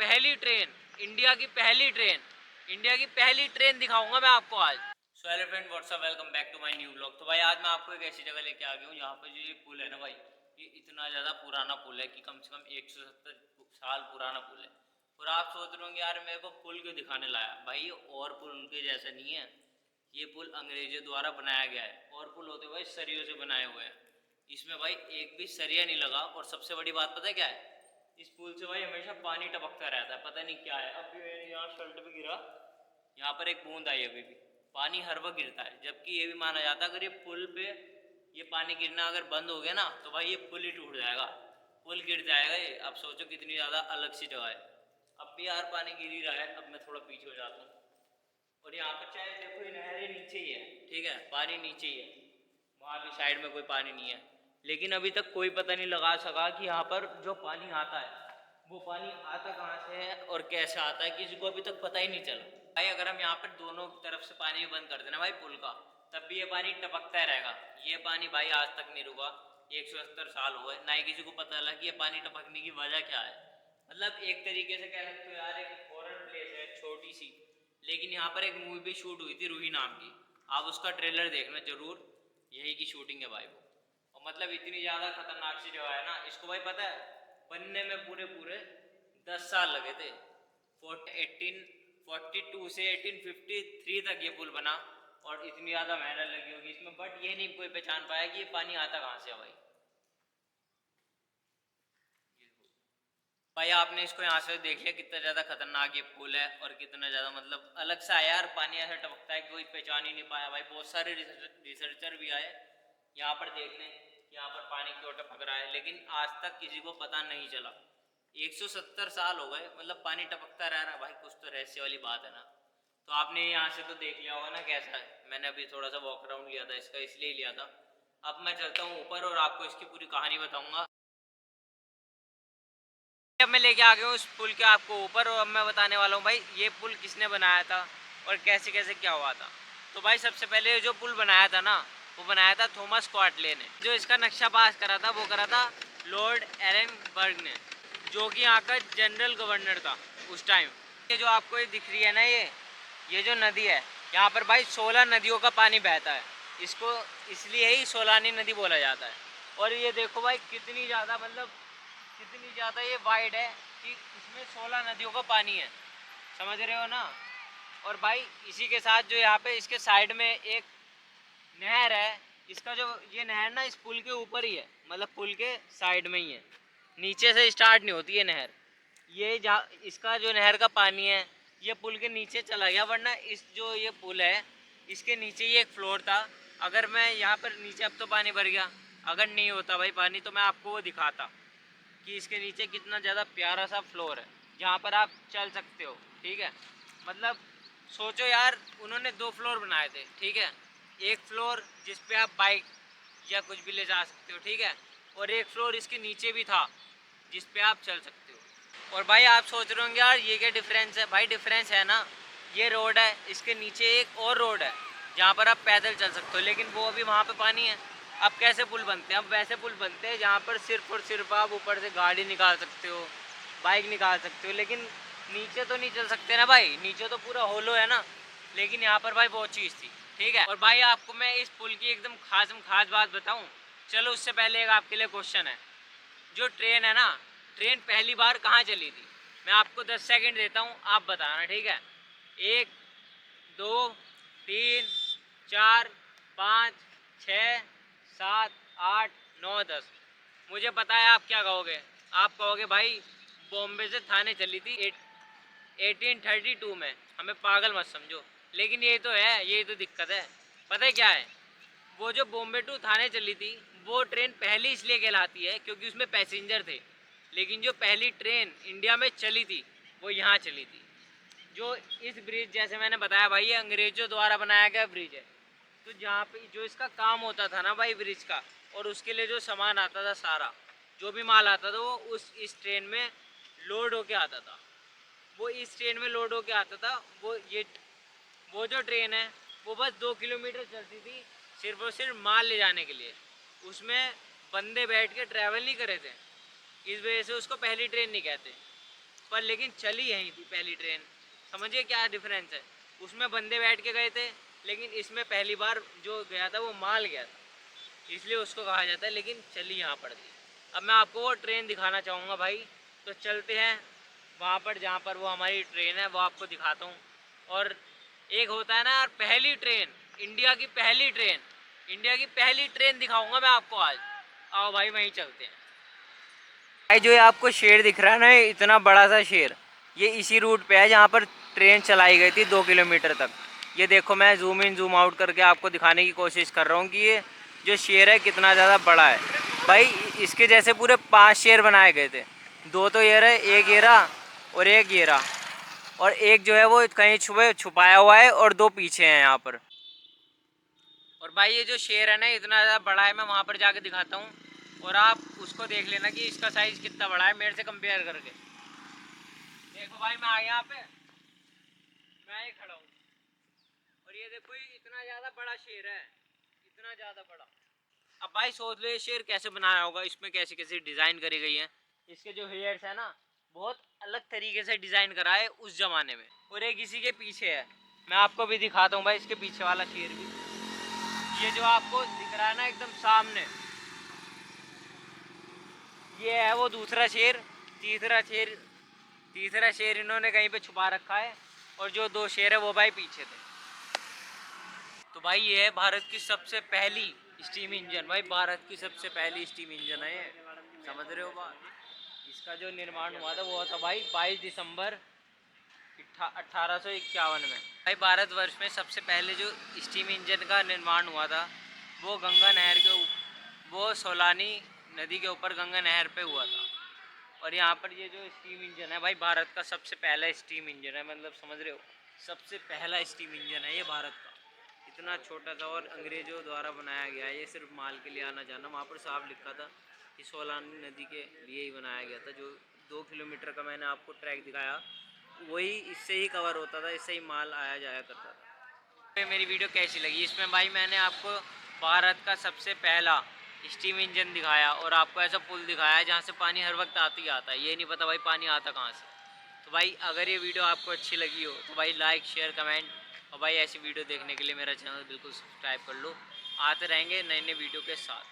पहली train, India की पहली ट्रेन दिखाऊंगा मैं आपको आज। So hello friend, what's up, welcome back to my new blog. तो भाई आज मैं आपको एक ऐसी जगह लेके आ गया हूँ यहाँ पर जो ये पुल है ना भाई, ये इतना ज़्यादा पुराना पुल है कि कम से कम 170 साल पुराना पुल है। और आप सोच रहे होंगे यार मेरे को पुल क्यों दिखाने लाया भाई, और पुल के जैसा नहीं है। ये पुल अंग्रेजों द्वारा बनाया गया है और पुल होते भाई सरियों से बनाए हुए हैं। इसमें भाई एक भी सरिया नहीं लगा। और सबसे बड़ी बात पता है क्या है, इस पुल से भाई हमेशा पानी टपकता रहता है, पता नहीं क्या है। अब भी मेरे यहाँ शर्ट पे गिरा, यहाँ पर एक बूंद आई, अभी भी पानी हर वक्त गिरता है। जबकि ये भी माना जाता है अगर ये पुल पे ये पानी गिरना अगर बंद हो गया ना तो भाई ये पुल ही टूट जाएगा, पुल गिर जाएगा ये। अब सोचो कितनी ज़्यादा अलग सी जगह है। अब भी यार पानी गिर ही रहा है। अब मैं थोड़ा पीछे हो जाता हूँ और यहाँ पर चाहे देखो ये नहर नीचे ही है, ठीक है, पानी नीचे ही है, वहाँ भी साइड में कोई पानी नहीं है। लेकिन अभी तक कोई पता नहीं लगा सका कि यहाँ पर जो पानी आता है वो पानी आता कहाँ से है और कैसे आता है, किसी को अभी तक पता ही नहीं चला भाई। अगर हम यहाँ पर दोनों तरफ से पानी बंद कर देना भाई पुल का, तब भी ये पानी टपकता ही रहेगा। ये पानी भाई आज तक नहीं रुका, 170 साल हुए, ना ही किसी को पता चला कि ये पानी टपकने की वजह क्या है। मतलब एक तरीके से कह सकते हो यार, एक फॉरेन प्लेस है छोटी सी, लेकिन यहाँ पर एक मूवी भी शूट हुई थी रूही नाम की, आप उसका ट्रेलर देखना जरूर, यही की शूटिंग है भाई वो। और मतलब इतनी ज़्यादा खतरनाक सी जगह है ना, इसको भाई पता है बनने में पूरे पूरे 10 साल लगे थे। 1842 से 1853 तक ये पुल बना और इतनी ज़्यादा मेहनत लगी होगी इसमें, बट ये नहीं कोई पहचान पाया कि ये पानी आता कहाँ से है भाई। भाई आपने इसको यहाँ से देख लिया कितना ज़्यादा खतरनाक ये पुल है और कितना ज़्यादा मतलब अलग सा है यार, पानी ऐसा टपकता है कि कोई पहचान ही नहीं पाया भाई। बहुत सारे रिसर्चर भी आए यहाँ पर देखने कि यहाँ पर पानी क्यों टपक रहा है, लेकिन आज तक किसी को पता नहीं चला। 170 साल हो गए, मतलब पानी टपकता रह रहा है भाई, कुछ तो रहस्य वाली बात है ना। तो आपने यहाँ से तो देख लिया होगा ना कैसा है। मैंने अभी थोड़ा सा वॉक अराउंड लिया था इसका, इसलिए लिया था। अब मैं चलता हूँ ऊपर और आपको इसकी पूरी कहानी बताऊँगा। अब मैं लेके आ गया हूँ उस पुल के आपको ऊपर, और अब मैं बताने वाला हूँ भाई ये पुल किसने बनाया था और कैसे कैसे क्या हुआ था। तो भाई सबसे पहले जो पुल बनाया था ना, वो बनाया था थॉमस क्वार्टले ने। जो इसका नक्शा पास करा था वो करा था लॉर्ड एलेनबर्ग ने, जो कि यहाँ का जनरल गवर्नर था उस टाइम। ये जो आपको ये दिख रही है ना, ये जो नदी है, यहाँ पर भाई 16 नदियों का पानी बहता है। इसको इसलिए ही सोलानी नदी बोला जाता है। और ये देखो भाई कितनी ज़्यादा, मतलब कितनी ज़्यादा ये वाइड है कि इसमें 16 नदियों का पानी है, समझ रहे हो ना। और भाई इसी के साथ जो यहाँ पे इसके साइड में एक नहर है, इसका जो ये नहर ना इस पुल के ऊपर ही है, मतलब पुल के साइड में ही है, नीचे से स्टार्ट नहीं होती है नहर। ये इसका जो नहर का पानी है ये पुल के नीचे चला गया, वरना इस जो ये पुल है इसके नीचे ही एक फ्लोर था। अगर मैं यहाँ पर नीचे, अब तो पानी भर गया, अगर नहीं होता भाई पानी तो मैं आपको वो दिखाता कि इसके नीचे कितना ज़्यादा प्यारा सा फ्लोर है जहाँ पर आप चल सकते हो, ठीक है। मतलब सोचो यार, उन्होंने 2 फ्लोर बनाए थे, ठीक है। एक फ्लोर जिस पे आप बाइक या कुछ भी ले जा सकते हो, ठीक है, और एक फ्लोर इसके नीचे भी था जिस पे आप चल सकते हो। और भाई आप सोच रहे होंगे यार ये क्या डिफरेंस है, भाई डिफरेंस है ना, ये रोड है, इसके नीचे एक और रोड है जहाँ पर आप पैदल चल सकते हो, लेकिन वो अभी वहाँ पे पानी है। अब कैसे पुल बनते हैं, अब वैसे पुल बनते हैं जहाँ पर सिर्फ और सिर्फ आप ऊपर से गाड़ी निकाल सकते हो, बाइक निकाल सकते हो, लेकिन नीचे तो नहीं चल सकते ना भाई, नीचे तो पूरा होलो है ना। लेकिन यहाँ पर भाई बहुत चीज़ थी, ठीक है। और भाई आपको मैं इस पुल की एकदम खास बात बताऊँ, चलो उससे पहले एक आपके लिए क्वेश्चन है। जो ट्रेन है ना, ट्रेन पहली बार कहाँ चली थी? मैं आपको 10 सेकंड देता हूँ, आप बताना, ठीक है। 1 2 3 4 5 6 7 8 9 10। मुझे पता है आप क्या कहोगे, आप कहोगे भाई बॉम्बे से थाने चली थी 1832 में, हमें पागल मत समझो। लेकिन ये तो है, यही तो दिक्कत है। पता है क्या है, वो जो बॉम्बे टू थाने चली थी वो ट्रेन पहली इसलिए कहलाती है क्योंकि उसमें पैसेंजर थे। लेकिन जो पहली ट्रेन इंडिया में चली थी वो यहाँ चली थी। जो इस ब्रिज, जैसे मैंने बताया भाई, ये अंग्रेजों द्वारा बनाया गया ब्रिज है। तो जहाँ पे जो इसका काम होता था ना भाई ब्रिज का, और उसके लिए जो सामान आता था सारा, जो भी माल आता था वो इस ट्रेन में लोड होके आता था। वो इस ट्रेन में लोड होके आता था। वो जो ट्रेन है वो बस 2 किलोमीटर चलती थी, सिर्फ और सिर्फ माल ले जाने के लिए। उसमें बंदे बैठ के ट्रैवल नहीं करे थे, इस वजह से उसको पहली ट्रेन नहीं कहते। पर लेकिन चली यहीं थी पहली ट्रेन। समझिए क्या डिफरेंस है, उसमें बंदे बैठ के गए थे, लेकिन इसमें पहली बार जो गया था वो माल गया था, इसलिए उसको कहा जाता है, लेकिन चली यहाँ पर थी। अब मैं आपको वो ट्रेन दिखाना चाहूँगा भाई, तो चलते हैं वहाँ पर जहाँ पर वो हमारी ट्रेन है, वो आपको दिखाता हूँ। और एक होता है ना यार पहली ट्रेन, इंडिया की पहली ट्रेन, इंडिया की पहली ट्रेन दिखाऊंगा मैं आपको आज। आओ भाई वहीं चलते हैं। भाई जो ये आपको शेर दिख रहा है ना, इतना बड़ा सा शेर, ये इसी रूट पे है जहाँ पर ट्रेन चलाई गई थी 2 किलोमीटर तक। ये देखो मैं जूम इन जूम आउट करके आपको दिखाने की कोशिश कर रहा हूँ कि ये जो शेर है कितना ज़्यादा बड़ा है। भाई इसके जैसे पूरे 5 शेर बनाए गए थे, 2 तो ये रहे, एक ये रहा और एक ये रहा, और एक जो है वो कहीं छुपाया हुआ है और 2 पीछे हैं यहाँ पर। और भाई ये जो शेर है ना इतना ज़्यादा बड़ा है, मैं वहाँ पर जाके दिखाता हूँ और आप उसको देख लेना कि इसका साइज़ कितना बड़ा है मेरे से कंपेयर करके। देखो भाई मैं यहाँ पे मैं ही खड़ा हूँ और ये देखो ये इतना ज़्यादा बड़ा शेर है, इतना ज़्यादा बड़ा। अब भाई सोच लो ये शेर कैसे बनाया होगा, इसमें कैसे कैसे डिज़ाइन करी गई है। इसके जो हेयर्स है ना बहुत अलग तरीके से डिज़ाइन करा है उस ज़माने में, और एक इसी के पीछे है, मैं आपको भी दिखाता हूँ भाई इसके पीछे वाला शेर भी। ये जो आपको दिख रहा है ना एकदम सामने, ये है वो दूसरा शेर। तीसरा शेर इन्होंने कहीं पे छुपा रखा है, और जो 2 शेर है वो भाई पीछे थे। तो भाई ये है भारत की सबसे पहली स्टीम इंजन, भाई भारत की सबसे पहली स्टीम इंजन है ये, समझ रहे हो बात। इसका जो निर्माण हुआ था वो था भाई 22 दिसंबर 1851 में। भाई भारतवर्ष में सबसे पहले जो स्टीम इंजन का निर्माण हुआ था वो गंगा नहर के वो सोलानी नदी के ऊपर गंगा नहर पे हुआ था। और यहाँ पर ये जो स्टीम इंजन है भाई भारत का सबसे पहला स्टीम इंजन है, मतलब समझ रहे हो सबसे पहला स्टीम इंजन है ये भारत का। इतना छोटा था और अंग्रेज़ों द्वारा बनाया गया है, ये सिर्फ माल के लिए आना जाना। वहाँ पर साफ लिखा था कि सोलानी नदी के लिए ही बनाया गया था। जो 2 किलोमीटर का मैंने आपको ट्रैक दिखाया वही इससे ही कवर होता था, इससे ही माल आया जाया करता था। मेरी वीडियो कैसी लगी, इसमें भाई मैंने आपको भारत का सबसे पहला स्टीम इंजन दिखाया और आपको ऐसा पुल दिखाया है जहाँ से पानी हर वक्त आता ही आता है, ये नहीं पता भाई पानी आता कहाँ से। तो भाई अगर ये वीडियो आपको अच्छी लगी हो तो भाई लाइक शेयर कमेंट, और भाई ऐसी वीडियो देखने के लिए मेरा चैनल बिल्कुल सब्सक्राइब कर लो। आते रहेंगे नए नए वीडियो के साथ।